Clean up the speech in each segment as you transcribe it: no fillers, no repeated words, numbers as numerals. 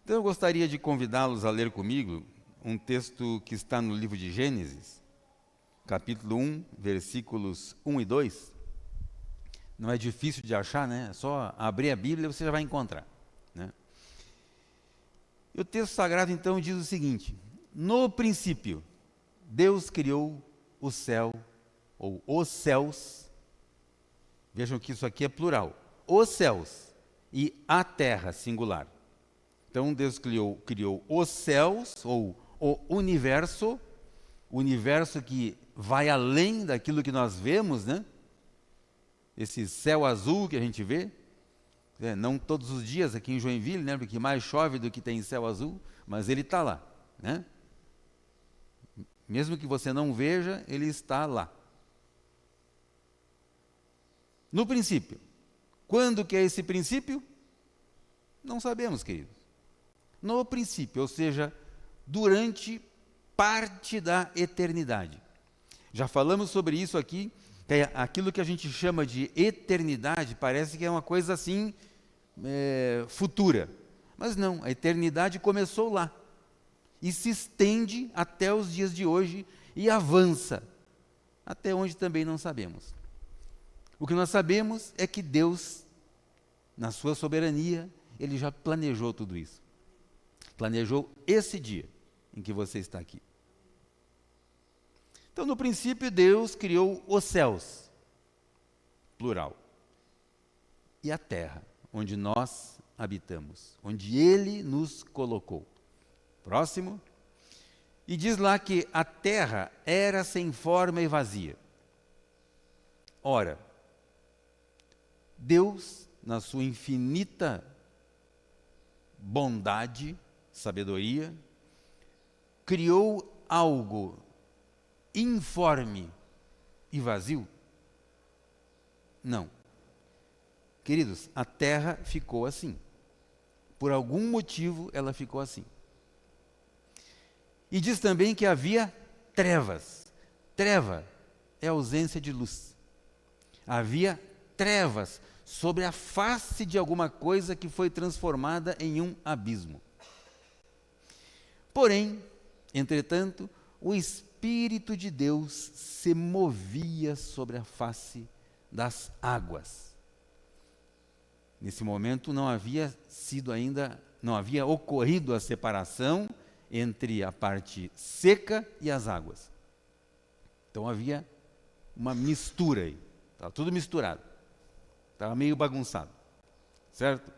Então eu gostaria de convidá-los a ler comigo um texto que está no livro de Gênesis, capítulo 1, versículos 1 e 2. Não é difícil de achar, né? É só abrir a Bíblia e você já vai encontrar, né? E o texto sagrado então diz o seguinte: no princípio, Deus criou o céu, ou os céus. Vejam que isso aqui é plural. Os céus e a terra, singular. Então Deus criou os céus, ou o universo que vai além daquilo que nós vemos, né? Esse céu azul que a gente vê, não todos os dias aqui em Joinville, né? Porque mais chove do que tem céu azul, mas ele está lá, né? Mesmo que você não veja, ele está lá. No princípio. Quando que é esse princípio? Não sabemos, queridos. No princípio, ou seja, durante parte da eternidade. Já falamos sobre isso aqui, que aquilo que a gente chama de eternidade parece que é uma coisa assim, futura. Mas não, a eternidade começou lá. E se estende até os dias de hoje e avança, até onde também não sabemos. O que nós sabemos é que Deus, na sua soberania, Ele já planejou tudo isso. Planejou esse dia em que você está aqui. Então, no princípio, Deus criou os céus, plural, e a terra, onde nós habitamos, onde Ele nos colocou. Próximo. E diz lá que a terra era sem forma e vazia. Ora, Deus, na sua infinita bondade, sabedoria, criou algo informe e vazio? Não. Queridos, a terra ficou assim. Por algum motivo ela ficou assim. E diz também que havia trevas. Treva é ausência de luz. Havia trevas sobre a face de alguma coisa que foi transformada em um abismo. Porém, entretanto, o Espírito de Deus se movia sobre a face das águas. Nesse momento não havia ocorrido a separação entre a parte seca e as águas. Então havia uma mistura aí. Estava tudo misturado. Estava meio bagunçado. Certo?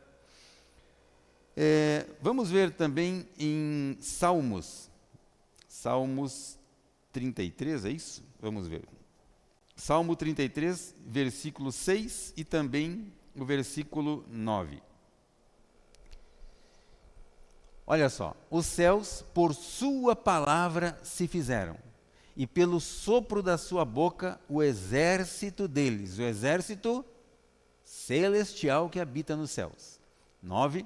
Vamos ver também em Salmos. Salmos 33, é isso? Vamos ver. Salmo 33, versículo 6 e também o versículo 9. Olha só, os céus por sua palavra se fizeram, e pelo sopro da sua boca o exército deles, o exército celestial que habita nos céus. 9.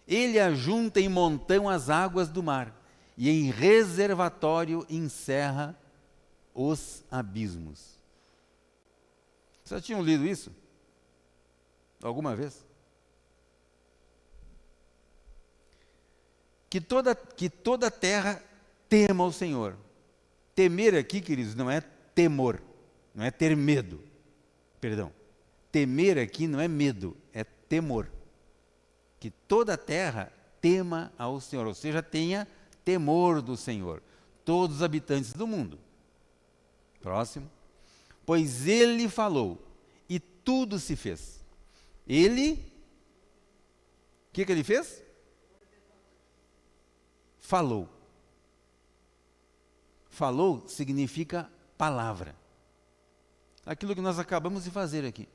Ele ajunta em montão as águas do mar, e em reservatório encerra os abismos. Vocês já tinham lido isso? Alguma vez? Que toda a terra tema o Senhor. Temer aqui, queridos, não é temor, não é ter medo. Perdão. Temer aqui não é medo, é temor. Que toda a terra tema ao Senhor, ou seja, tenha temor do Senhor. Todos os habitantes do mundo. Próximo. Pois Ele falou e tudo se fez. Ele, o que Ele fez? Falou. Falou significa palavra. Aquilo que nós acabamos de fazer aqui.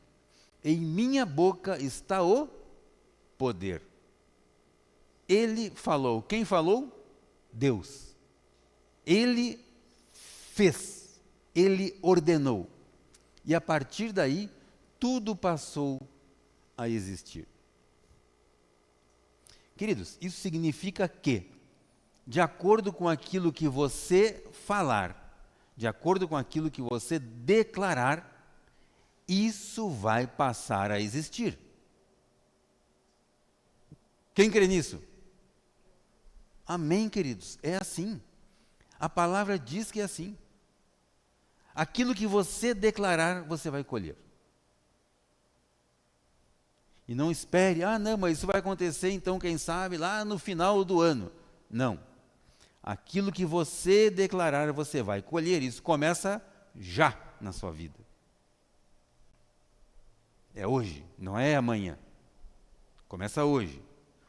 Em minha boca está o poder. Ele falou. Quem falou? Deus. Ele fez. Ele ordenou. E a partir daí, tudo passou a existir. Queridos, isso significa que, de acordo com aquilo que você falar, de acordo com aquilo que você declarar, isso vai passar a existir. Quem crê nisso? Amém, queridos. É assim. A palavra diz que é assim. Aquilo que você declarar, você vai colher. E não espere, não, mas isso vai acontecer então, quem sabe, lá no final do ano. Não. Aquilo que você declarar, você vai colher. Isso começa já na sua vida. É hoje, não é amanhã. Começa hoje.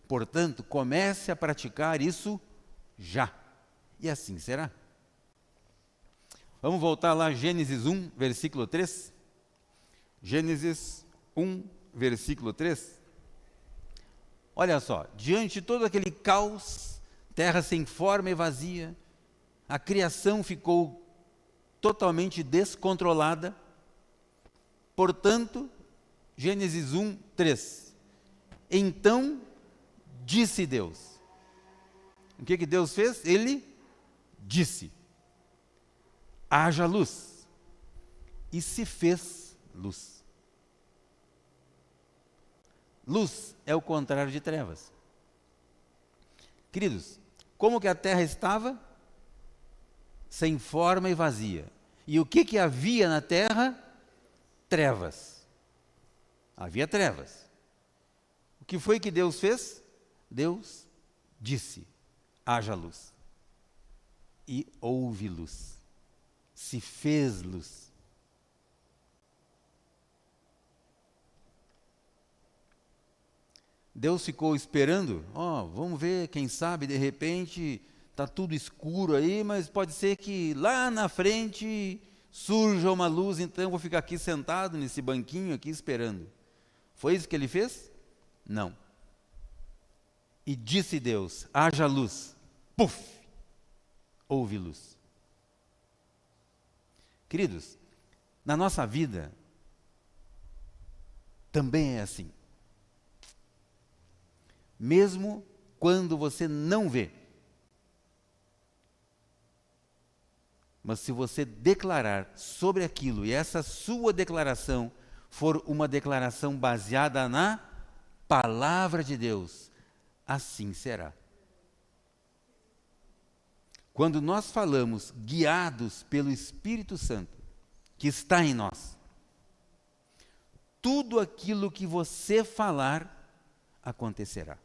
Portanto, comece a praticar isso já. E assim será. Vamos voltar lá, Gênesis 1, versículo 3. Gênesis 1, versículo 3. Olha só, diante de todo aquele caos, terra sem forma e vazia, a criação ficou totalmente descontrolada. Portanto, Gênesis 1, 3. Então disse Deus. O que Deus fez? Ele disse: haja luz. E se fez luz. Luz é o contrário de trevas. Queridos, como que a terra estava? Sem forma e vazia. E o que havia na terra? Trevas. Havia trevas. O que foi que Deus fez? Deus disse: haja luz. E houve luz. Se fez luz. Deus ficou esperando, vamos ver, quem sabe, de repente, está tudo escuro aí, mas pode ser que lá na frente surja uma luz, então eu vou ficar aqui sentado nesse banquinho aqui esperando. Foi isso que ele fez? Não. E disse Deus: haja luz. Puf! Houve luz. Queridos, na nossa vida também é assim. Mesmo quando você não vê. Mas se você declarar sobre aquilo, e essa sua declaração for uma declaração baseada na palavra de Deus, assim será. Quando nós falamos guiados pelo Espírito Santo, que está em nós, tudo aquilo que você falar, acontecerá.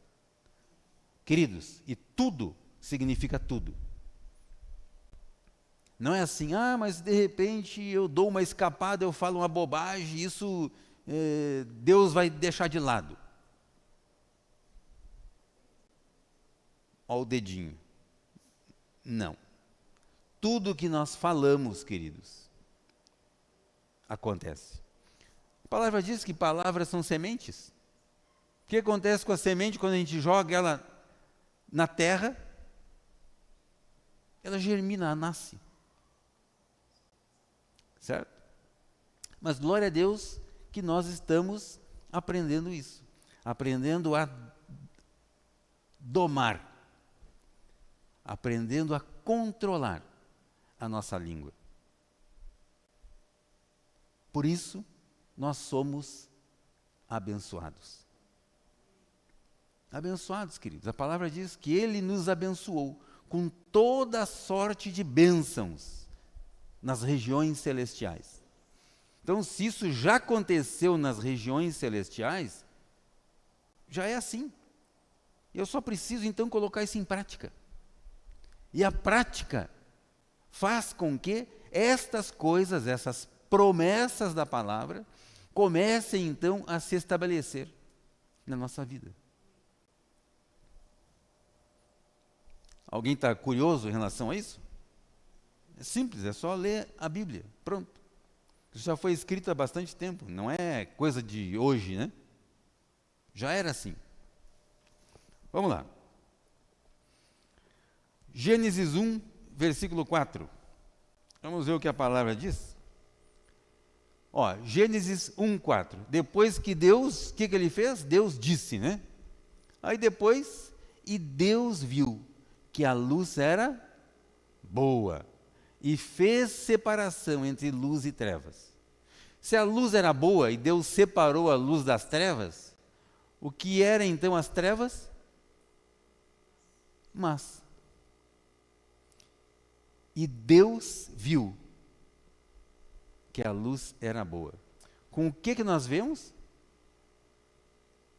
Queridos, e tudo significa tudo. Não é assim, mas de repente eu dou uma escapada, eu falo uma bobagem, isso Deus vai deixar de lado. Olha o dedinho. Não. Tudo que nós falamos, queridos, acontece. A palavra diz que palavras são sementes. O que acontece com a semente quando a gente joga ela na terra? Ela germina, ela nasce. Certo? Mas glória a Deus que nós estamos aprendendo isso. Aprendendo a domar. Aprendendo a controlar a nossa língua. Por isso, nós somos abençoados. Abençoados, queridos. A palavra diz que Ele nos abençoou com toda a sorte de bênçãos nas regiões celestiais. Então, se isso já aconteceu nas regiões celestiais, já é assim. Eu só preciso, então, colocar isso em prática. E a prática faz com que estas coisas, essas promessas da palavra, comecem, então, a se estabelecer na nossa vida. Alguém está curioso em relação a isso? É simples, é só ler a Bíblia, pronto. Isso já foi escrito há bastante tempo, não é coisa de hoje, né? Já era assim. Vamos lá. Gênesis 1, versículo 4. Vamos ver o que a palavra diz? Gênesis 1, 4. Depois que Deus, o que ele fez? Deus disse, né? Aí depois, e Deus viu que a luz era boa e fez separação entre luz e trevas. Se a luz era boa e Deus separou a luz das trevas, o que era então as trevas? Mas, e Deus viu que a luz era boa. Com o que nós vemos?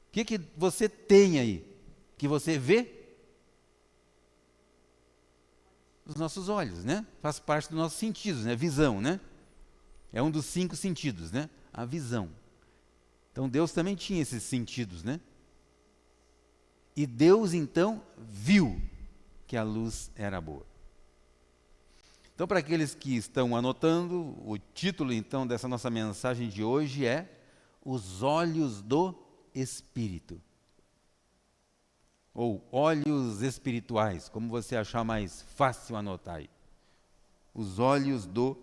O que você tem aí? Que você vê? Os nossos olhos, né? Faz parte dos nossos sentidos, né? Visão, né? É um dos 5 sentidos, né? A visão. Então Deus também tinha esses sentidos, né? E Deus então viu que a luz era boa. Então, para aqueles que estão anotando, o título então dessa nossa mensagem de hoje é Os Olhos do Espírito. Ou olhos espirituais, como você achar mais fácil anotar aí. Os olhos do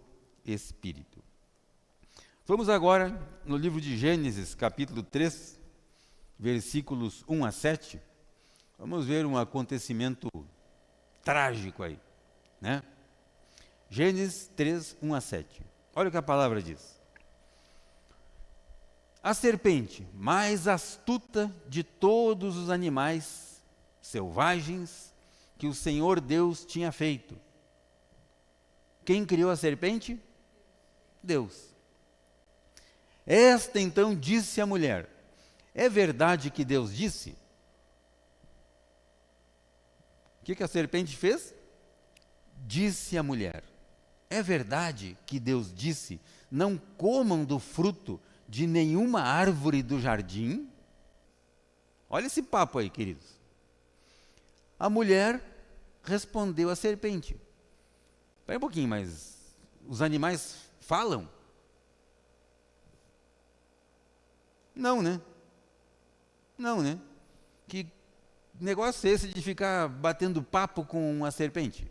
Espírito. Vamos agora no livro de Gênesis, capítulo 3, versículos 1 a 7. Vamos ver um acontecimento trágico aí, né? Gênesis 3, 1 a 7. Olha o que a palavra diz. A serpente, mais astuta de todos os animais selvagens que o Senhor Deus tinha feito. Quem criou a serpente? Deus. Esta então disse à mulher: é verdade que Deus disse? O que a serpente fez? Disse à mulher: é verdade que Deus disse, não comam do fruto de nenhuma árvore do jardim? Olha esse papo aí, queridos. A mulher respondeu à serpente. Espera um pouquinho, mas os animais falam? Não, né? Não, né? Que negócio é esse de ficar batendo papo com uma serpente?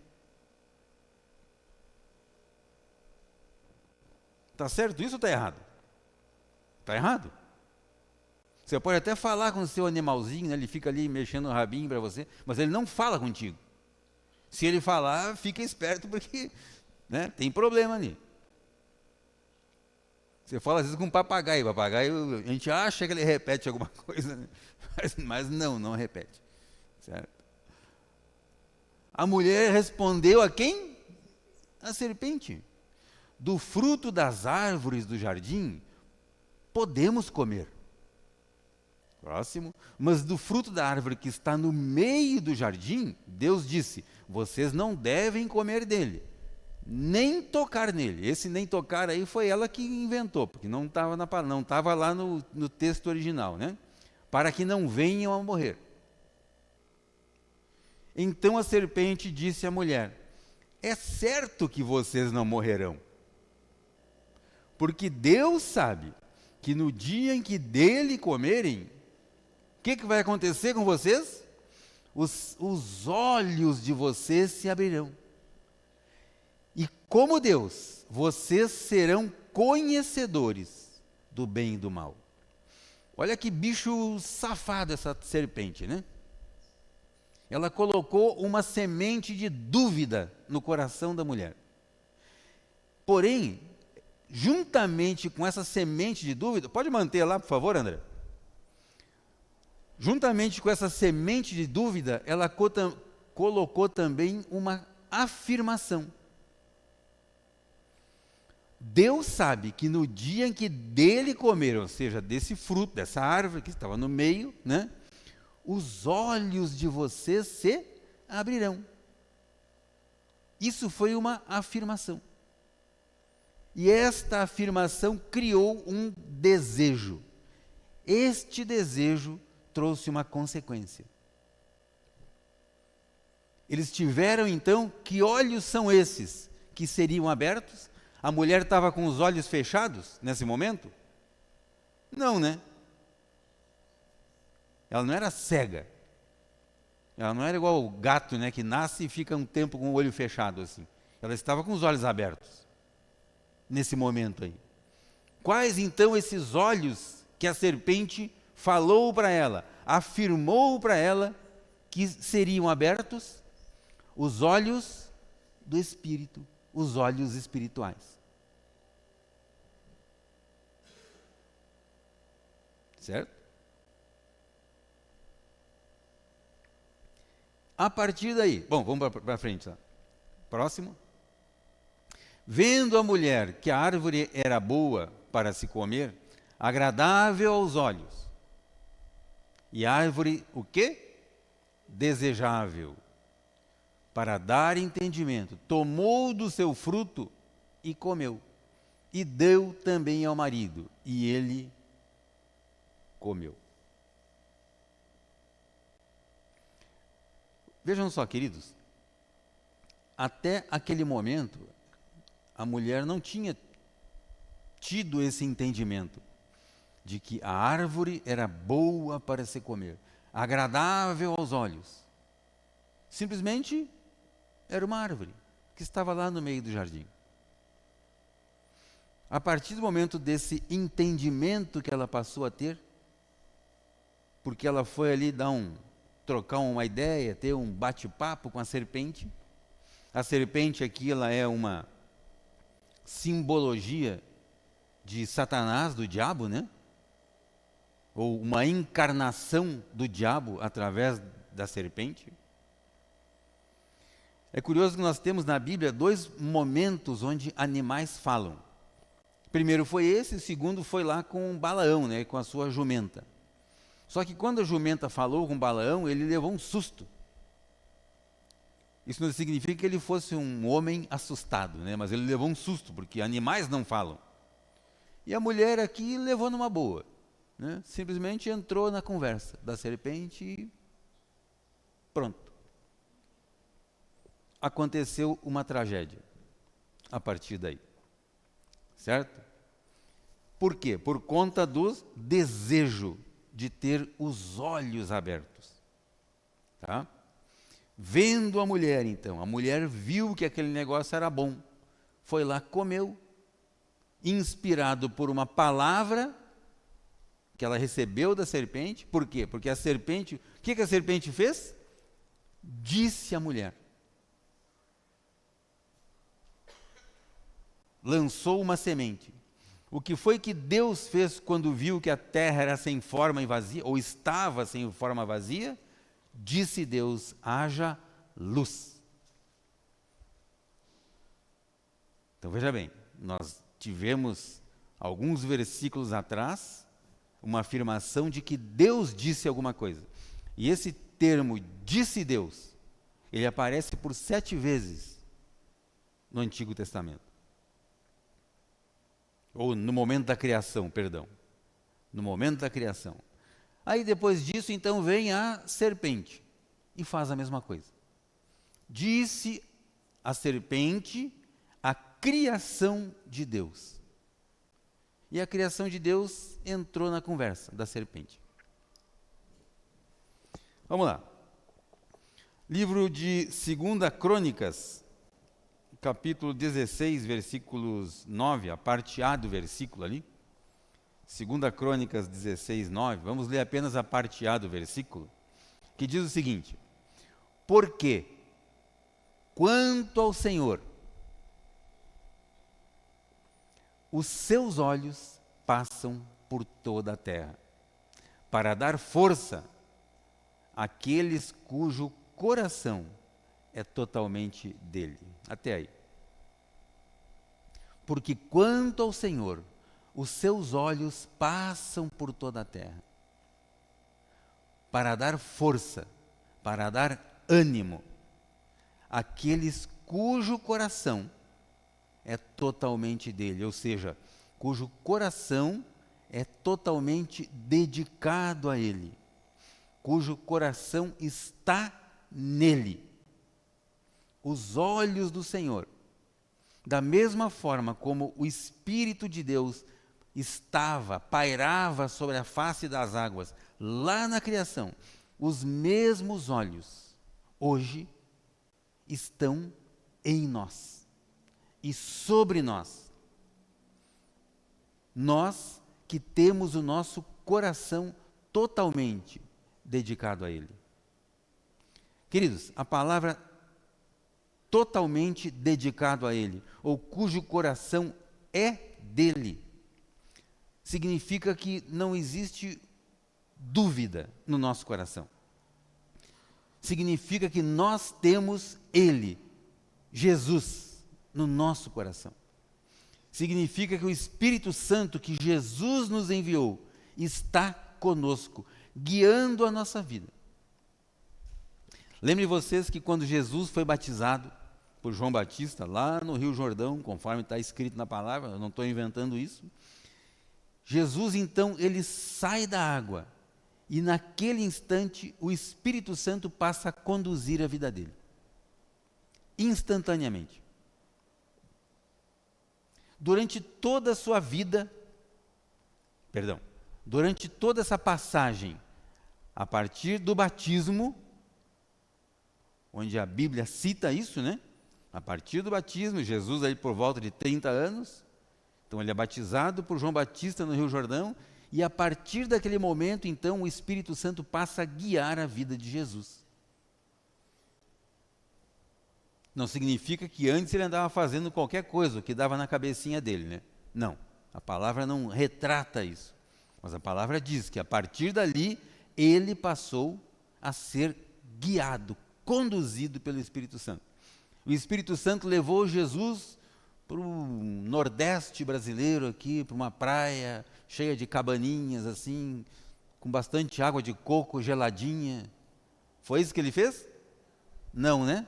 Está certo isso ou está errado? Está errado. Você pode até falar com o seu animalzinho, né? Ele fica ali mexendo o rabinho para você, mas ele não fala contigo. Se ele falar, fica esperto porque, né, tem problema ali. Você fala às vezes com um papagaio. Papagaio, a gente acha que ele repete alguma coisa, né? mas não repete. Certo? A mulher respondeu a quem? A serpente. Do fruto das árvores do jardim, podemos comer. Próximo. Mas do fruto da árvore que está no meio do jardim, Deus disse: vocês não devem comer dele, nem tocar nele. Esse nem tocar aí foi ela que inventou, porque não estava lá no texto original, né? Para que não venham a morrer. Então a serpente disse à mulher: é certo que vocês não morrerão, porque Deus sabe que no dia em que dele comerem, o que vai acontecer com vocês? Os olhos de vocês se abrirão. E como Deus, vocês serão conhecedores do bem e do mal. Olha que bicho safado essa serpente, né? Ela colocou uma semente de dúvida no coração da mulher. Porém, juntamente com essa semente de dúvida, pode manter lá, por favor, André? Juntamente com essa semente de dúvida, ela colocou também uma afirmação. Deus sabe que no dia em que dele comeram, ou seja, desse fruto, dessa árvore que estava no meio, né, os olhos de vocês se abrirão. Isso foi uma afirmação. E esta afirmação criou um desejo. Este desejo trouxe uma consequência. Eles tiveram então, que olhos são esses que seriam abertos? A mulher estava com os olhos fechados nesse momento? Não, né? Ela não era cega. Ela não era igual o gato, né, que nasce e fica um tempo com o olho fechado assim. Ela estava com os olhos abertos nesse momento aí. Quais então esses olhos que a serpente falou para ela, afirmou para ela que seriam abertos? Os olhos do Espírito, os olhos espirituais. Certo? A partir daí, bom, vamos para frente. Tá? Próximo. Vendo a mulher que a árvore era boa para se comer, agradável aos olhos, e a árvore, o quê? Desejável, para dar entendimento, tomou do seu fruto e comeu, e deu também ao marido, e ele comeu. Vejam só, queridos, até aquele momento, a mulher não tinha tido esse entendimento de que a árvore era boa para se comer, agradável aos olhos. Simplesmente era uma árvore que estava lá no meio do jardim. A partir do momento desse entendimento que ela passou a ter, porque ela foi ali trocar uma ideia, ter um bate-papo com a serpente. A serpente aqui ela é uma simbologia de Satanás, do diabo, né? Ou uma encarnação do diabo através da serpente. É curioso que nós temos na Bíblia 2 momentos onde animais falam. O primeiro foi esse, o segundo foi lá com Balaão, né, com a sua jumenta. Só que quando a jumenta falou com Balaão, ele levou um susto. Isso não significa que ele fosse um homem assustado, né, mas ele levou um susto, porque animais não falam. E a mulher aqui levou numa boa, né, simplesmente entrou na conversa da serpente e pronto. Aconteceu uma tragédia a partir daí. Certo? Por quê? Por conta do desejo de ter os olhos abertos. Tá? Vendo a mulher, então, a mulher viu que aquele negócio era bom, foi lá, comeu, inspirado por uma palavra que ela recebeu da serpente. Por quê? Porque a serpente, o que a serpente fez? Disse à mulher. Lançou uma semente. O que foi que Deus fez quando viu que a terra era sem forma e vazia, ou estava sem forma vazia? Disse Deus, haja luz. Então veja bem, nós tivemos alguns versículos atrás uma afirmação de que Deus disse alguma coisa. E esse termo, disse Deus, ele aparece por 7 vezes no Antigo Testamento. Ou no momento da criação, perdão. No momento da criação. Aí depois disso, então, vem a serpente e faz a mesma coisa. Disse a serpente a criação de Deus. E a criação de Deus entrou na conversa da serpente. Vamos lá. Livro de 2 Crônicas, capítulo 16, versículos 9, a parte A do versículo ali. 2 Crônicas 16, 9. Vamos ler apenas a parte A do versículo, que diz o seguinte: porque, quanto ao Senhor, os seus olhos passam por toda a terra, para dar força àqueles cujo coração é totalmente dele. Até aí. Porque quanto ao Senhor, os seus olhos passam por toda a terra, para dar força, para dar ânimo àqueles cujo coração é totalmente dele, ou seja, cujo coração é totalmente dedicado a ele, cujo coração está nele. Os olhos do Senhor, da mesma forma como o Espírito de Deus pairava sobre a face das águas, lá na criação, os mesmos olhos, hoje, estão em nós e sobre nós. Nós que temos o nosso coração totalmente dedicado a Ele. Queridos, a palavra totalmente dedicado a Ele, ou cujo coração é dele, significa que não existe dúvida no nosso coração. significa que nós temos Ele, Jesus, no nosso coração. Significa que o Espírito Santo que Jesus nos enviou está conosco, guiando a nossa vida. Lembre vocês que quando Jesus foi batizado por João Batista, lá no Rio Jordão, conforme está escrito na palavra, eu não estou inventando isso, Jesus então, ele sai da água, e naquele instante o Espírito Santo passa a conduzir a vida dele. Instantaneamente. Durante toda a sua vida, durante toda essa passagem, a partir do batismo, onde a Bíblia cita isso, né? A partir do batismo, Jesus aí por volta de 30 anos, então ele é batizado por João Batista no Rio Jordão, e a partir daquele momento, então, o Espírito Santo passa a guiar a vida de Jesus. Não significa que antes ele andava fazendo qualquer coisa, o que dava na cabecinha dele, né? Não, a palavra não retrata isso. Mas a palavra diz que a partir dali, ele passou a ser guiado, conduzido pelo Espírito Santo. O Espírito Santo levou Jesus para o Nordeste brasileiro aqui, para uma praia cheia de cabaninhas assim, com bastante água de coco geladinha. Foi isso que ele fez? Não, né?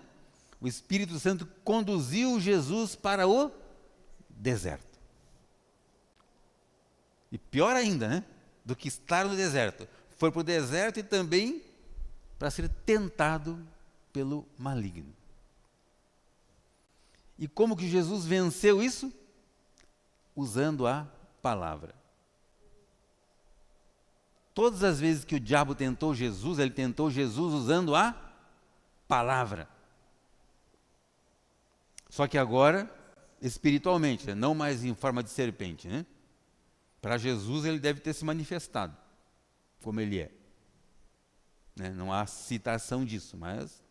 O Espírito Santo conduziu Jesus para o deserto. E pior ainda, né? Do que estar no deserto. Foi para o deserto e também para ser tentado pelo maligno. E como que Jesus venceu isso? Usando a palavra. Todas as vezes que o diabo tentou Jesus, ele tentou Jesus usando a palavra. Só que agora, espiritualmente, né? Não mais em forma de serpente, né? Para Jesus ele deve ter se manifestado, como ele é. Né? Não há citação disso, mas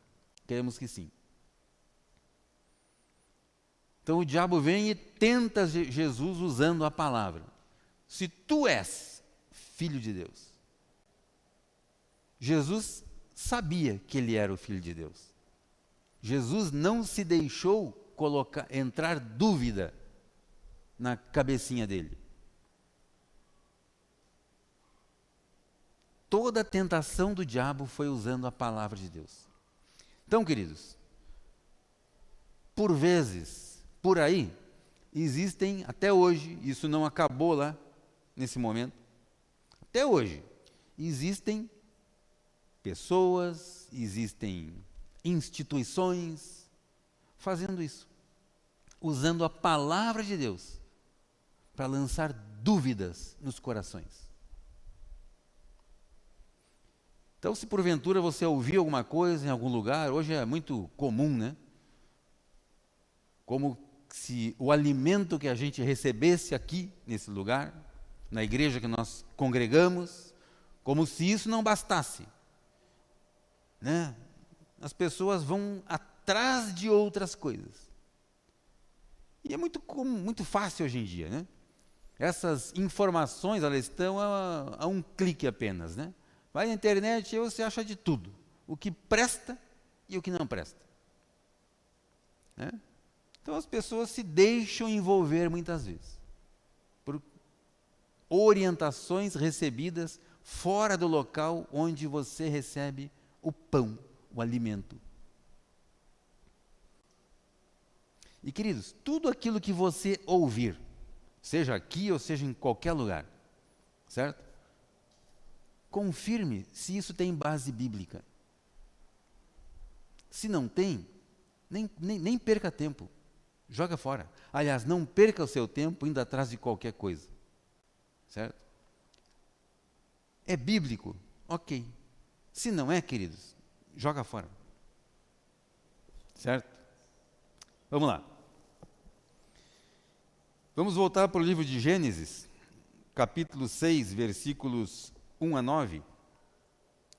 queremos que sim. Então o diabo vem e tenta Jesus usando a palavra. Se tu és filho de Deus. Jesus sabia que ele era o filho de Deus. Jesus não se deixou entrar dúvida na cabecinha dele. Toda a tentação do diabo foi usando a palavra de Deus. Então, queridos, por vezes, por aí, existem, até hoje, isso não acabou lá, nesse momento, até hoje, existem pessoas, existem instituições fazendo isso, usando a palavra de Deus para lançar dúvidas nos corações. Então, se porventura você ouviu alguma coisa em algum lugar, hoje é muito comum, né? Como se o alimento que a gente recebesse aqui, nesse lugar, na igreja que nós congregamos, como se isso não bastasse, né? As pessoas vão atrás de outras coisas. E é muito fácil hoje em dia, né? Essas informações, elas estão a um clique apenas, né? Vai na internet e você acha de tudo. O que presta e o que não presta. Né? Então as pessoas se deixam envolver muitas vezes por orientações recebidas fora do local onde você recebe o pão, o alimento. E queridos, tudo aquilo que você ouvir, seja aqui ou seja em qualquer lugar, certo? Confirme se isso tem base bíblica. Se não tem, nem perca tempo. Joga fora. Aliás, não perca o seu tempo indo atrás de qualquer coisa. Certo? É bíblico? Ok. Se não é, queridos, joga fora. Certo? Vamos lá. Vamos voltar para o livro de Gênesis, capítulo 6, versículos 1 a 9.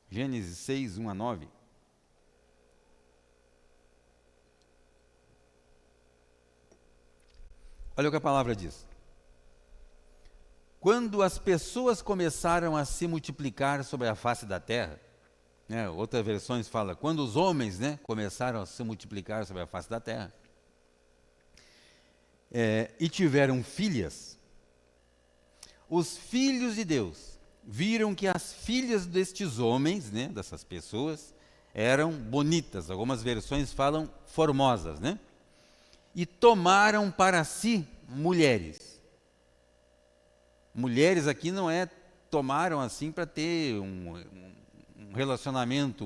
Gênesis 6, 1 a 9. Olha o que a palavra diz. Quando as pessoas começaram a se multiplicar sobre a face da terra, né? Outras versões falam, quando os homens, né, começaram a se multiplicar sobre a face da terra, e tiveram filhas, os filhos de Deus viram que as filhas destes homens, né, dessas pessoas, eram bonitas, algumas versões falam formosas, né? E tomaram para si mulheres. Mulheres aqui não é tomaram assim para ter um relacionamento,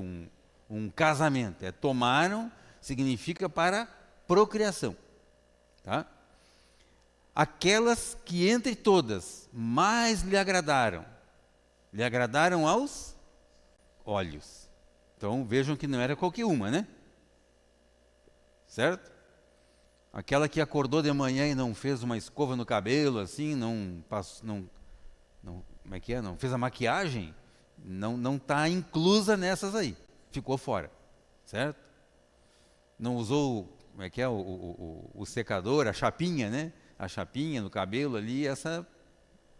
um casamento. Tomaram significa para procriação. Tá? Aquelas que entre todas mais lhe agradaram aos olhos. Então vejam que não era qualquer uma, né? Certo? Aquela que acordou de manhã e não fez uma escova no cabelo, assim, não como é que é? Não fez a maquiagem, não está inclusa nessas aí, ficou fora, certo? Não usou, como é que é, o secador, a chapinha, né? A chapinha no cabelo ali, essa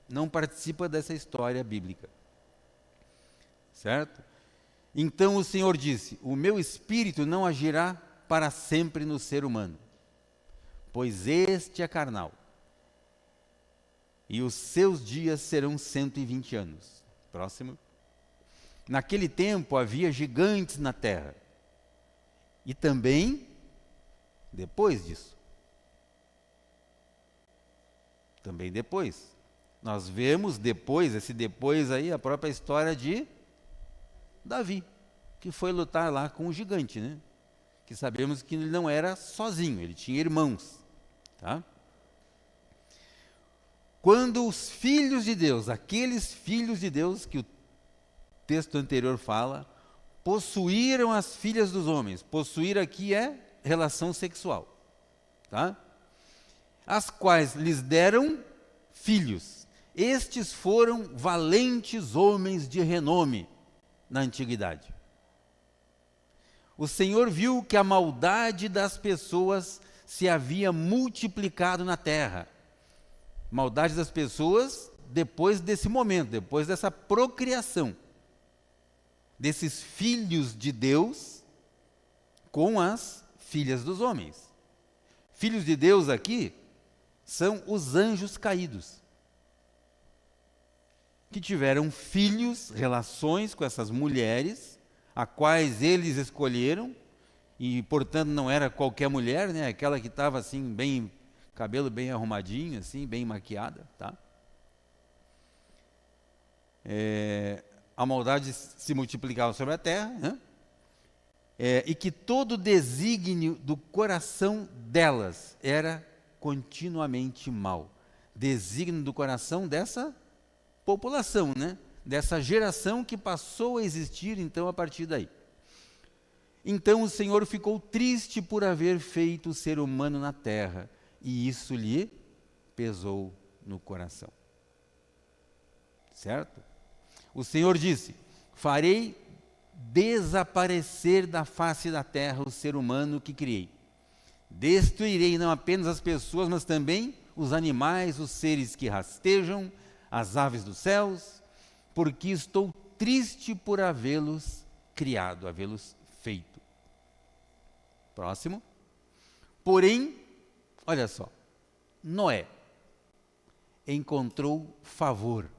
não participa dessa história bíblica, certo? Então o Senhor disse, o meu espírito não agirá para sempre no ser humano, pois este é carnal, e os seus dias serão 120 anos. Próximo. Naquele tempo havia gigantes na terra, e também depois disso. Também depois. Nós vemos depois, esse depois aí, a própria história de Davi, que foi lutar lá com o gigante, né? Que sabemos que ele não era sozinho, ele tinha irmãos, tá? Quando os filhos de Deus, aqueles filhos de Deus que o texto anterior fala, possuíram as filhas dos homens. Possuir aqui é relação sexual, tá? As quais lhes deram filhos. Estes foram valentes homens de renome na antiguidade. O Senhor viu que a maldade das pessoas se havia multiplicado na terra. Maldade das pessoas depois desse momento, depois dessa procriação, desses filhos de Deus com as filhas dos homens. Filhos de Deus aqui são os anjos caídos, que tiveram filhos, relações com essas mulheres, a quais eles escolheram, e portanto não era qualquer mulher, né? Aquela que estava assim, bem, cabelo bem arrumadinho, assim, bem maquiada, tá? A maldade se multiplicava sobre a terra, né? E que todo o desígnio do coração delas era continuamente mau. Desígnio do coração dessa população, né? Dessa geração que passou a existir, então, a partir daí. Então o Senhor ficou triste por haver feito o ser humano na terra, e isso lhe pesou no coração. Certo? O Senhor disse, farei desaparecer da face da terra o ser humano que criei. Destruirei não apenas as pessoas, mas também os animais, os seres que rastejam, as aves dos céus, porque estou triste por havê-los criado, havê-los feito. Próximo. Porém, olha só, Noé encontrou favor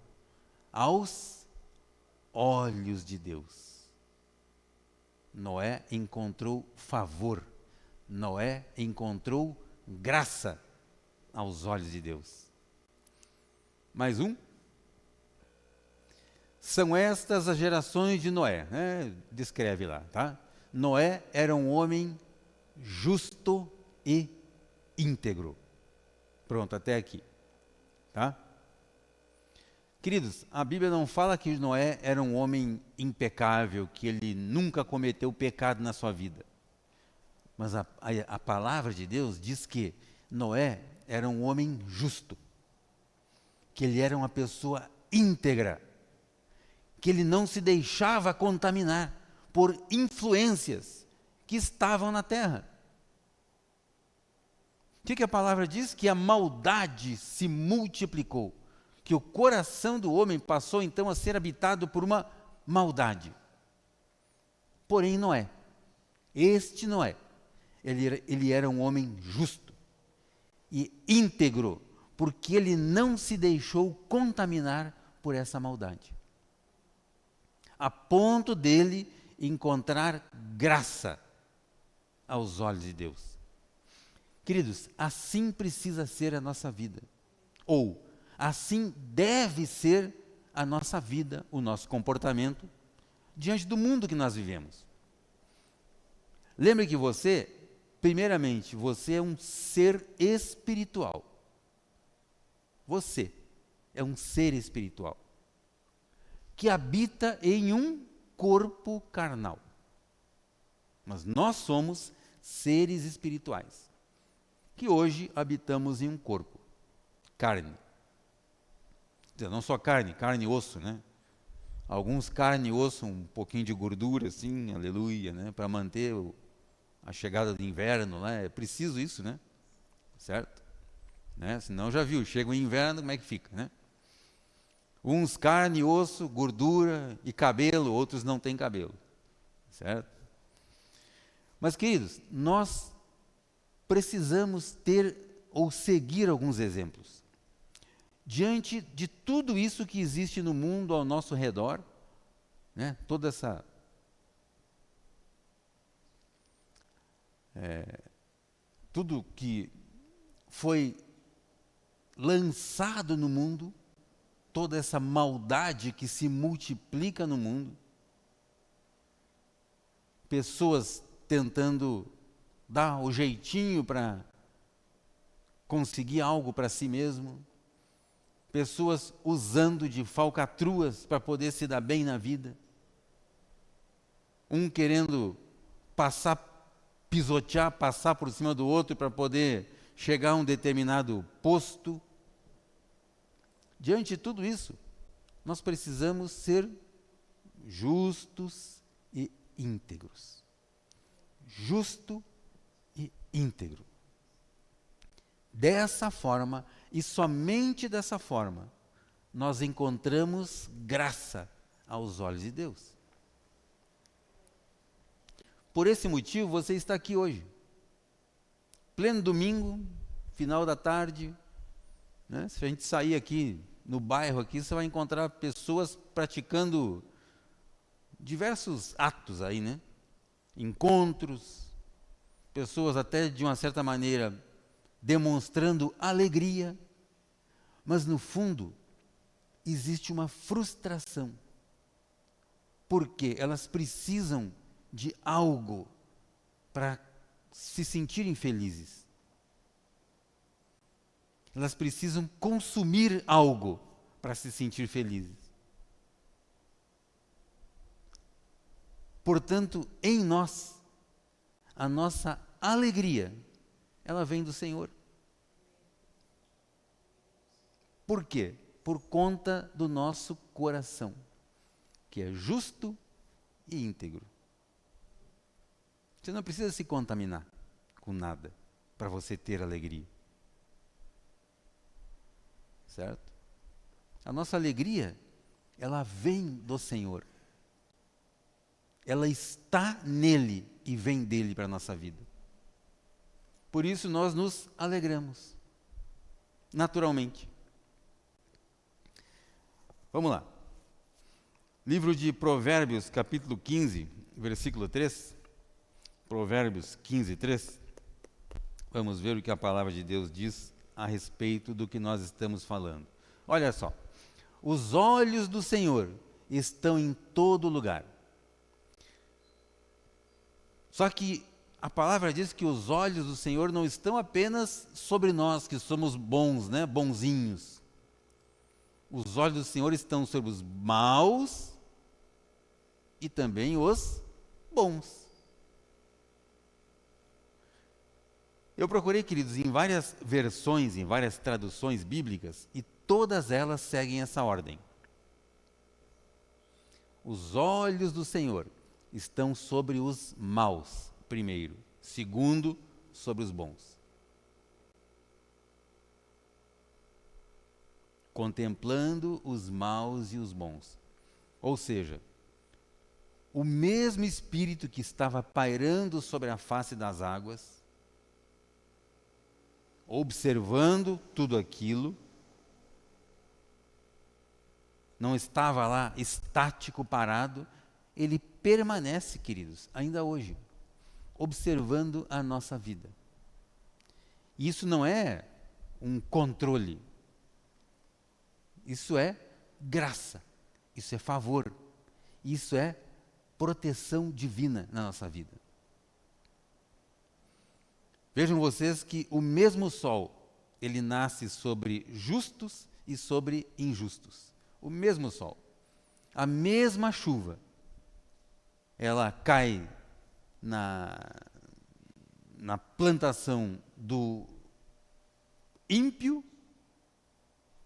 aos olhos de Deus. Noé encontrou favor. Noé encontrou graça aos olhos de Deus. Mais um. São estas as gerações de Noé, né? Descreve lá, tá? Noé era um homem justo e íntegro. Pronto, até aqui, tá? Queridos, a Bíblia não fala que Noé era um homem impecável, que ele nunca cometeu pecado na sua vida. Mas a palavra de Deus diz que Noé era um homem justo, que ele era uma pessoa íntegra, que ele não se deixava contaminar por influências que estavam na terra. O que a palavra diz? Que a maldade se multiplicou, que o coração do homem passou então a ser habitado por uma maldade. Porém, Noé, este Noé, ele era um homem justo e íntegro, porque ele não se deixou contaminar por essa maldade, a ponto dele encontrar graça aos olhos de Deus. Queridos, assim precisa ser a nossa vida, ou assim deve ser a nossa vida, o nosso comportamento diante do mundo que nós vivemos. Lembre que você, primeiramente, você é um ser espiritual. Você é um ser espiritual que habita em um corpo carnal. Mas nós somos seres espirituais que hoje habitamos em um corpo, carne. Não só carne, carne e osso, né? Alguns carne e osso, um pouquinho de gordura, assim, aleluia, né? Para manter a chegada do inverno, né? É preciso isso, né? Certo? Né? Senão já viu, chega o inverno, como é que fica, né? Uns carne, osso, gordura e cabelo, outros não têm cabelo, certo? Mas, queridos, nós precisamos ter ou seguir alguns exemplos. Diante de tudo isso que existe no mundo ao nosso redor, né? Toda essa tudo que foi lançado no mundo, toda essa maldade que se multiplica no mundo, pessoas tentando dar o jeitinho para conseguir algo para si mesmo, pessoas usando de falcatruas para poder se dar bem na vida, um querendo pisotear, passar por cima do outro para poder chegar a um determinado posto. Diante de tudo isso, nós precisamos ser justos e íntegros. Justo e íntegro. Dessa forma, e somente dessa forma, nós encontramos graça aos olhos de Deus. Por esse motivo, você está aqui hoje. Pleno domingo, final da tarde, né? Se a gente sair aqui no bairro aqui, você vai encontrar pessoas praticando diversos atos aí, né? Encontros, pessoas até de uma certa maneira demonstrando alegria, mas no fundo existe uma frustração, porque elas precisam de algo para se sentirem felizes. Elas precisam consumir algo para se sentir felizes. Portanto, em nós, a nossa alegria, ela vem do Senhor. Por quê? Por conta do nosso coração, que é justo e íntegro. Você não precisa se contaminar com nada para você ter alegria. Certo? A nossa alegria, ela vem do Senhor. Ela está nele e vem dele para a nossa vida. Por isso nós nos alegramos, naturalmente. Vamos lá. Livro de Provérbios, capítulo 15, versículo 3. Provérbios 15, 3. Vamos ver o que a palavra de Deus diz a respeito do que nós estamos falando. Olha só. Os olhos do Senhor estão em todo lugar. Só que a palavra diz que os olhos do Senhor não estão apenas sobre nós que somos bons, né? Bonzinhos. Os olhos do Senhor estão sobre os maus e também os bons. Eu procurei, queridos, em várias versões, em várias traduções bíblicas, e todas elas seguem essa ordem. Os olhos do Senhor estão sobre os maus, primeiro. Segundo, sobre os bons. Contemplando os maus e os bons. Ou seja, o mesmo Espírito que estava pairando sobre a face das águas, observando tudo aquilo, não estava lá estático, parado, ele permanece, queridos, ainda hoje, observando a nossa vida. E isso não é um controle, isso é graça, isso é favor, isso é proteção divina na nossa vida. Vejam vocês que o mesmo sol, ele nasce sobre justos e sobre injustos. O mesmo sol. A mesma chuva, ela cai na plantação do ímpio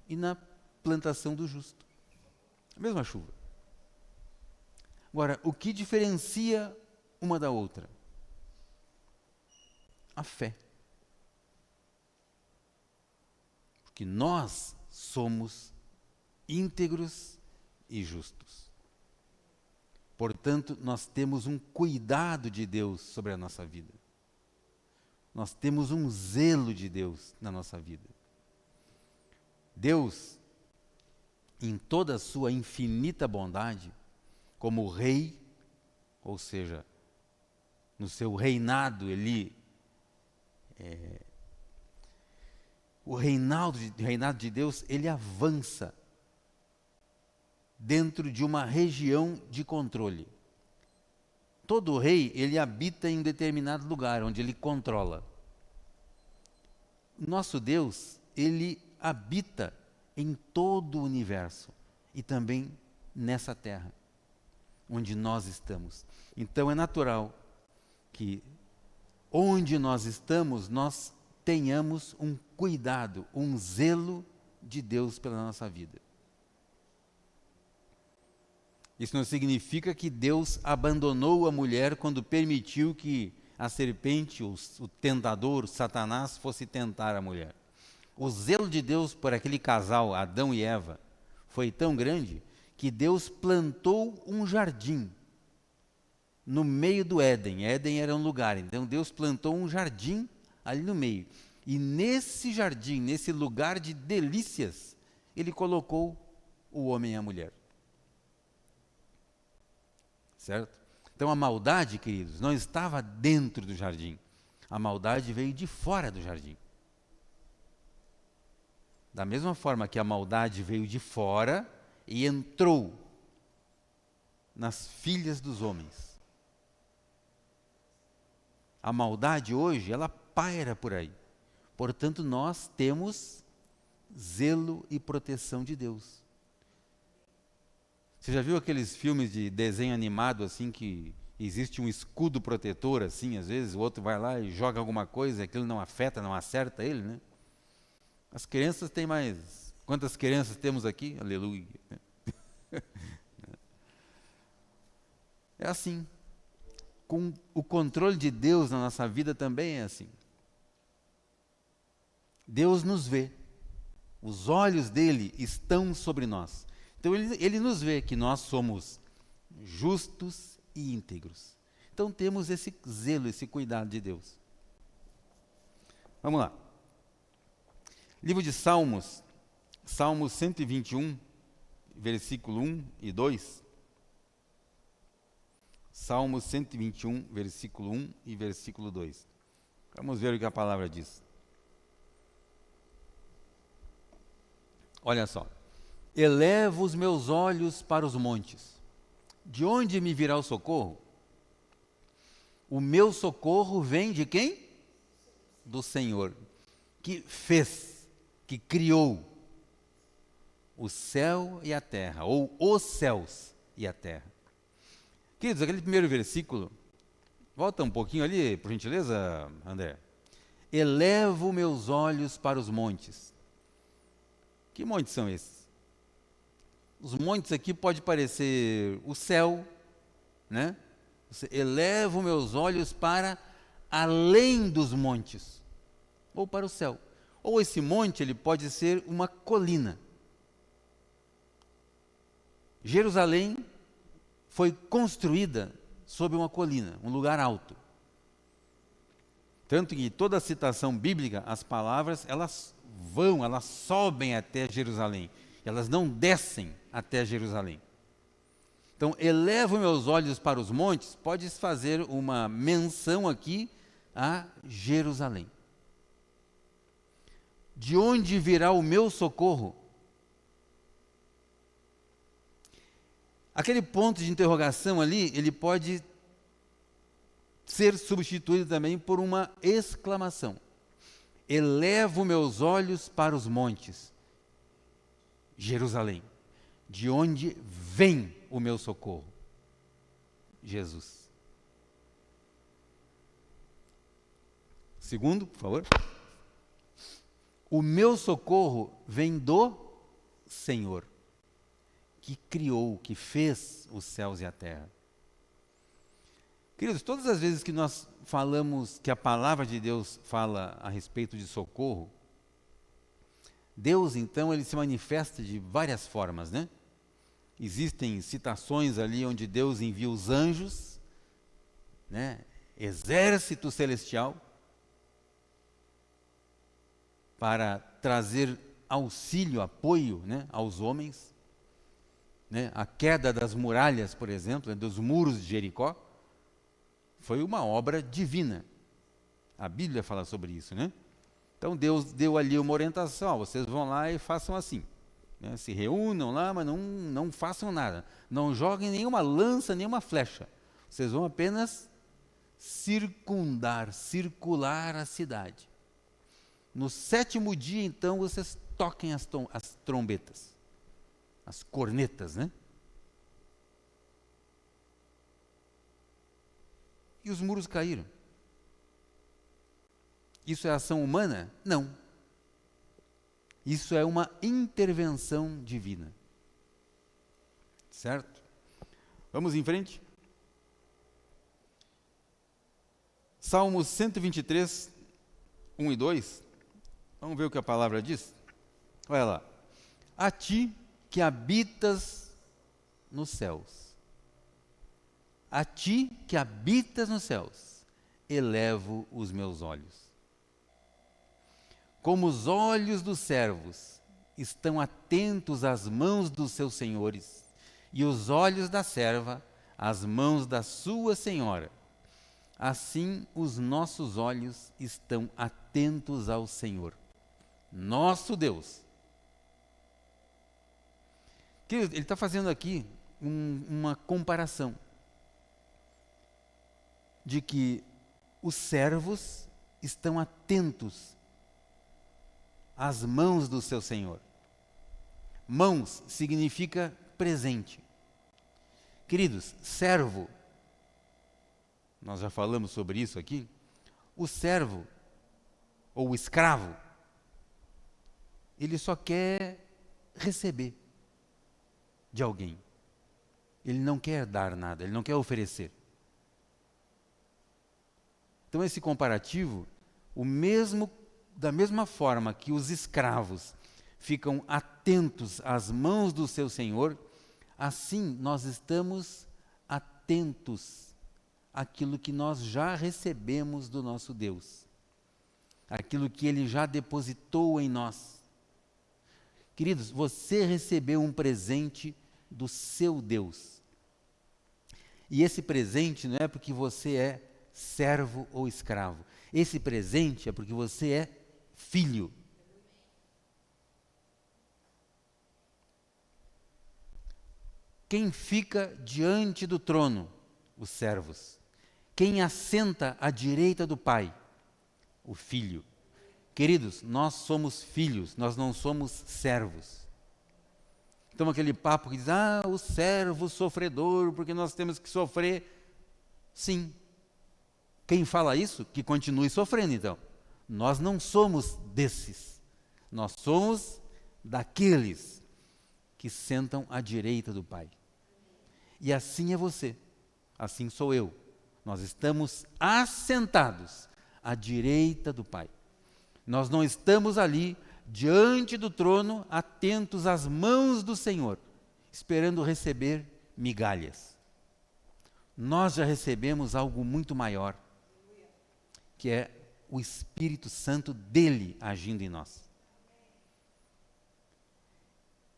e na plantação do justo. A mesma chuva. Agora, o que diferencia uma da outra? A fé. Porque nós somos íntegros e justos. Portanto, nós temos um cuidado de Deus sobre a nossa vida. Nós temos um zelo de Deus na nossa vida. Deus, em toda a sua infinita bondade, como rei, ou seja, no seu reinado, o reinado de Deus, ele avança dentro de uma região de controle. Todo rei, ele habita em um determinado lugar, onde ele controla. Nosso Deus, ele habita em todo o universo e também nessa terra, onde nós estamos. Então é natural que onde nós estamos, nós tenhamos um cuidado, um zelo de Deus pela nossa vida. Isso não significa que Deus abandonou a mulher quando permitiu que a serpente, o tentador, Satanás, fosse tentar a mulher. O zelo de Deus por aquele casal, Adão e Eva, foi tão grande que Deus plantou um jardim no meio do Éden. Éden era um lugar, então Deus plantou um jardim ali no meio. E nesse jardim, nesse lugar de delícias, ele colocou o homem e a mulher. Certo? Então a maldade, queridos, não estava dentro do jardim. A maldade veio de fora do jardim. Da mesma forma que a maldade veio de fora e entrou nas filhas dos homens. A maldade hoje, ela paira por aí. Portanto, nós temos zelo e proteção de Deus. Você já viu aqueles filmes de desenho animado, assim, que existe um escudo protetor, assim, às vezes o outro vai lá e joga alguma coisa, aquilo não afeta, não acerta ele, né? As crianças têm mais... Quantas crianças temos aqui? Aleluia. É assim. Com o controle de Deus na nossa vida também é assim. Deus nos vê. Os olhos dele estão sobre nós. Então ele nos vê que nós somos justos e íntegros. Então temos esse zelo, esse cuidado de Deus. Vamos lá. Livro de Salmos, Salmos 121, versículo 1 e 2. Salmos 121, versículo 1 e versículo 2. Vamos ver o que a palavra diz. Olha só. Elevo os meus olhos para os montes. De onde me virá o socorro? O meu socorro vem de quem? Do Senhor, que fez, que criou o céu e a terra, ou os céus e a terra. Queridos, aquele primeiro versículo, volta um pouquinho ali, por gentileza, André. Elevo meus olhos para os montes. Que montes são esses? Os montes aqui pode parecer o céu, né? Elevo meus olhos para além dos montes, ou para o céu. Ou esse monte, ele pode ser uma colina. Jerusalém foi construída sob uma colina, um lugar alto. Tanto que toda a citação bíblica, as palavras, elas sobem até Jerusalém. Elas não descem até Jerusalém. Então, elevo meus olhos para os montes, pode fazer uma menção aqui a Jerusalém. De onde virá o meu socorro? Aquele ponto de interrogação ali, ele pode ser substituído também por uma exclamação. Elevo meus olhos para os montes, Jerusalém. De onde vem o meu socorro? Jesus. Segundo, por favor. O meu socorro vem do Senhor, que criou, que fez os céus e a terra. Queridos, todas as vezes que nós falamos, que a palavra de Deus fala a respeito de socorro, Deus, então, ele se manifesta de várias formas, né? Existem citações ali onde Deus envia os anjos, né? Exército celestial, para trazer auxílio, apoio, né, aos homens. Né? A queda das muralhas, por exemplo, né, dos muros de Jericó, foi uma obra divina. A Bíblia fala sobre isso, né? Então Deus deu ali uma orientação, vocês vão lá e façam assim. Né? Se reúnam lá, mas não façam nada. Não joguem nenhuma lança, nenhuma flecha. Vocês vão apenas circular a cidade. No 7º dia, então, vocês toquem as trombetas, as cornetas, né? E os muros caíram. Isso é ação humana? Não. Isso é uma intervenção divina. Certo? Vamos em frente? Salmos 123, 1 e 2. Vamos ver o que a palavra diz? Olha lá. A ti que habitas nos céus. A ti que habitas nos céus, elevo os meus olhos. Como os olhos dos servos estão atentos às mãos dos seus senhores, e os olhos da serva às mãos da sua senhora, assim os nossos olhos estão atentos ao Senhor, nosso Deus. Ele está fazendo aqui uma comparação de que os servos estão atentos às mãos do seu Senhor. Mãos significa presente. Queridos, servo, nós já falamos sobre isso aqui, o servo, ou o escravo, ele só quer receber de alguém. Ele não quer dar nada, ele não quer oferecer. Então esse comparativo, da mesma forma que os escravos ficam atentos às mãos do seu Senhor, assim nós estamos atentos àquilo que nós já recebemos do nosso Deus, aquilo que Ele já depositou em nós. Queridos, você recebeu um presente do seu Deus. E esse presente não é porque você é servo ou escravo. Esse presente é porque você é filho. Quem fica diante do trono? Os servos. Quem assenta à direita do Pai? O Filho. Queridos, nós somos filhos, nós não somos servos. Então aquele papo que diz, o servo sofredor, porque nós temos que sofrer. Sim. Quem fala isso, que continue sofrendo então. Nós não somos desses. Nós somos daqueles que sentam à direita do Pai. E assim é você, assim sou eu. Nós estamos assentados à direita do Pai. Nós não estamos ali diante do trono, atentos às mãos do Senhor, esperando receber migalhas. nós já recebemos algo muito maior, que é o Espírito Santo dele agindo em nós.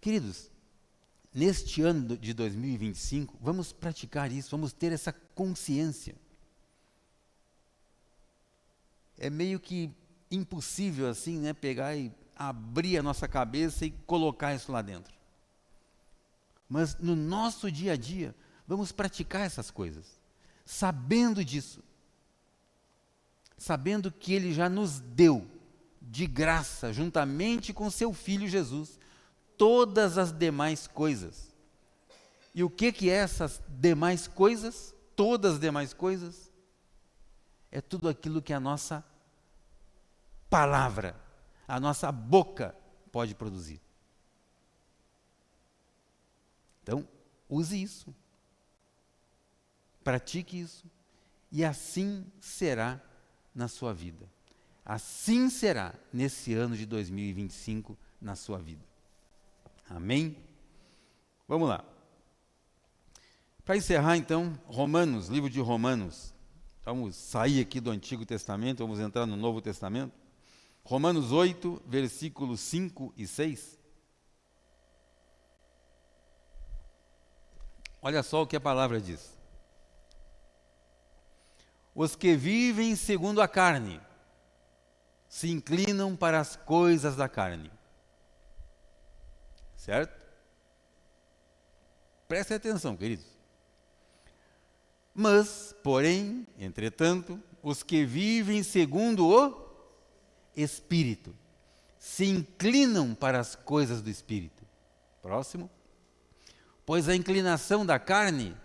Queridos, neste ano de 2025, vamos praticar isso, vamos ter essa consciência. É meio que impossível assim, né, pegar e abrir a nossa cabeça e colocar isso lá dentro. Mas no nosso dia a dia, vamos praticar essas coisas, sabendo disso. Sabendo que Ele já nos deu de graça, juntamente com Seu Filho Jesus, todas as demais coisas. E o que é essas demais coisas? Todas as demais coisas? É tudo aquilo que a nossa palavra, a nossa boca pode produzir. Então, use isso. Pratique isso. E assim será na sua vida. Assim será nesse ano de 2025 na sua vida. Amém? Vamos lá. Para encerrar então, Romanos, livro de Romanos. Vamos sair aqui do Antigo Testamento, vamos entrar no Novo Testamento. Romanos 8, versículos 5 e 6. Olha só o que a palavra diz. Os que vivem segundo a carne se inclinam para as coisas da carne. Certo? Prestem atenção, queridos. Mas, porém, entretanto, os que vivem segundo o Espírito se inclinam para as coisas do Espírito. Próximo. Pois a inclinação da carne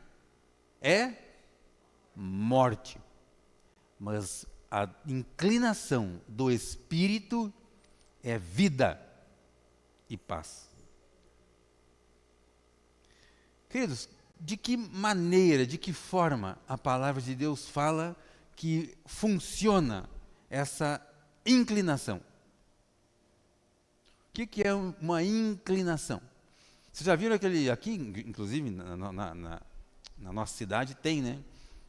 é morte, mas a inclinação do Espírito é vida e paz. Queridos, de que maneira, de que forma a palavra de Deus fala que funciona essa inclinação? O que é uma inclinação? Vocês já viram aquele, aqui, inclusive, na nossa cidade tem, né?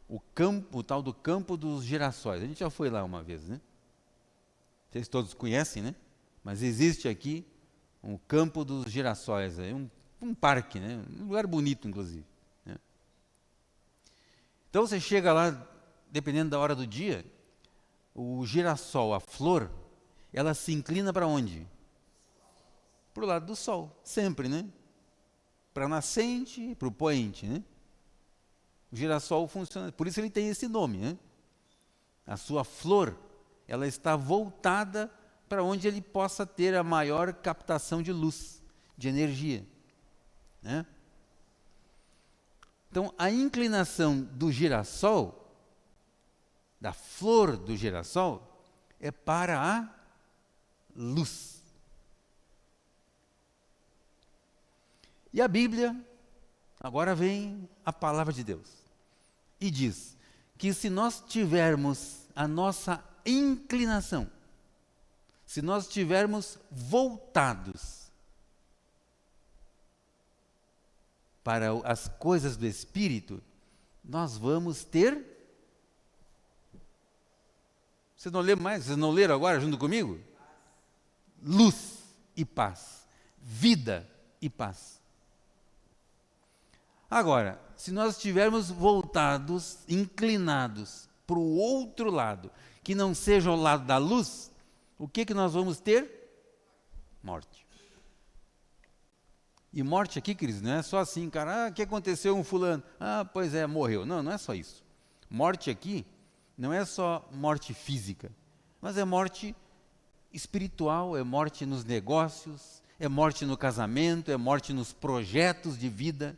O tal do Campo dos Girassóis. A gente já foi lá uma vez, né? Vocês todos conhecem, né? Mas existe aqui um Campo dos Girassóis, um parque, né? Um lugar bonito, inclusive. Né? Então você chega lá, dependendo da hora do dia, o girassol, a flor, ela se inclina para onde? Para o lado do sol, sempre, né? Para a nascente, para o poente, né? O girassol funciona, por isso ele tem esse nome, né? A sua flor, ela está voltada para onde ele possa ter a maior captação de luz, de energia, né? Então, a inclinação do girassol, da flor do girassol, é para a luz. E a Bíblia, agora vem a palavra de Deus, e diz que se nós tivermos a nossa inclinação, se nós estivermos voltados para as coisas do Espírito, nós vamos ter... Vocês não leram mais? Vocês não leram agora junto comigo? Luz e paz, vida e paz. Agora, se nós estivermos voltados, inclinados para o outro lado, que não seja o lado da luz, o que nós vamos ter? Morte. E morte aqui, queridos, não é só assim, cara, o que aconteceu com fulano? Pois é, morreu. Não, não é só isso. Morte aqui não é só morte física, mas é morte espiritual, é morte nos negócios, é morte no casamento, é morte nos projetos de vida.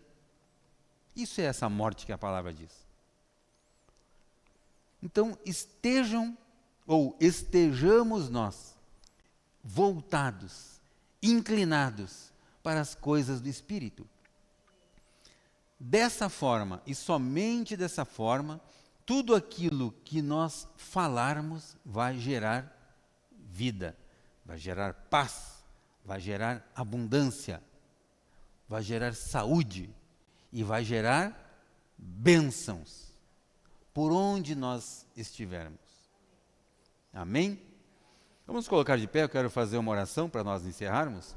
Isso é essa morte que a palavra diz. Então, estejamos nós voltados, inclinados para as coisas do Espírito. Dessa forma, e somente dessa forma, tudo aquilo que nós falarmos vai gerar vida, vai gerar paz, vai gerar abundância, vai gerar saúde e vai gerar bênçãos por onde nós estivermos. Amém? Vamos colocar de pé, eu quero fazer uma oração para nós encerrarmos.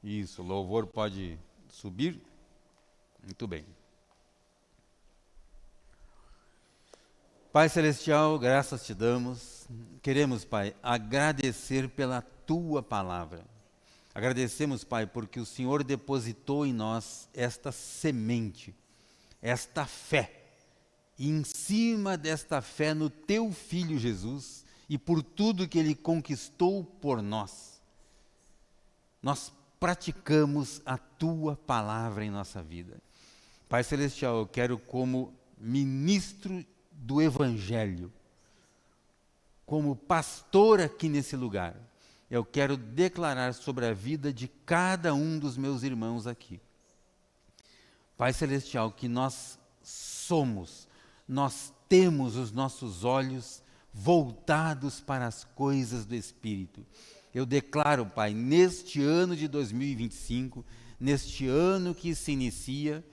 Isso, o louvor pode subir. Muito bem. Pai Celestial, graças te damos. Queremos, Pai, agradecer pela Tua palavra. Agradecemos, Pai, porque o Senhor depositou em nós esta semente, esta fé. E em cima desta fé no Teu Filho Jesus e por tudo que Ele conquistou por nós, nós praticamos a Tua palavra em nossa vida. Pai Celestial, eu quero como ministro do Evangelho, como pastor aqui nesse lugar, eu quero declarar sobre a vida de cada um dos meus irmãos aqui. Pai Celestial, que nós temos os nossos olhos voltados para as coisas do Espírito. Eu declaro, Pai, neste ano de 2025, neste ano que se inicia,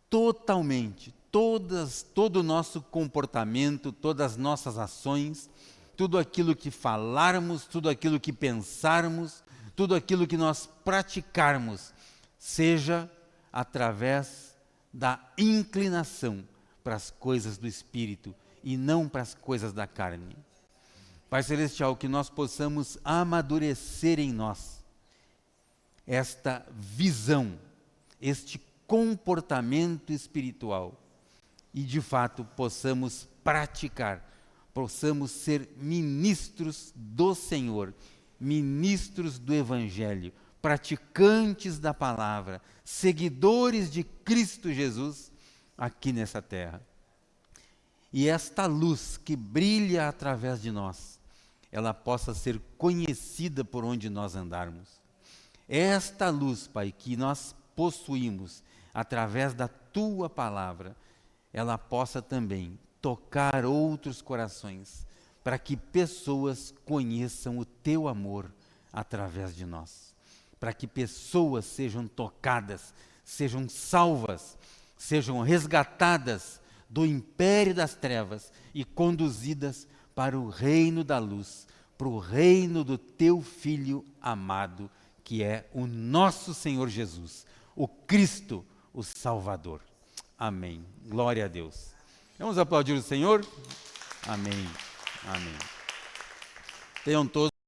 totalmente, todo o nosso comportamento, todas as nossas ações, tudo aquilo que falarmos, tudo aquilo que pensarmos, tudo aquilo que nós praticarmos, seja através da inclinação para as coisas do Espírito e não para as coisas da carne. Pai Celestial, que nós possamos amadurecer em nós esta visão, este comportamento espiritual e de fato possamos praticar, possamos ser ministros do Senhor, ministros do Evangelho, praticantes da palavra, seguidores de Cristo Jesus aqui nessa terra. E esta luz que brilha através de nós, ela possa ser conhecida por onde nós andarmos. Esta luz, Pai, que nós possuímos através da Tua palavra, ela possa também tocar outros corações, para que pessoas conheçam o Teu amor através de nós, para que pessoas sejam tocadas, sejam salvas, sejam resgatadas do império das trevas e conduzidas para o reino da luz, para o reino do Teu Filho amado, que é o nosso Senhor Jesus, o Cristo, o Salvador. Amém. Glória a Deus. Vamos aplaudir o Senhor? Amém. Amém. Tenham todos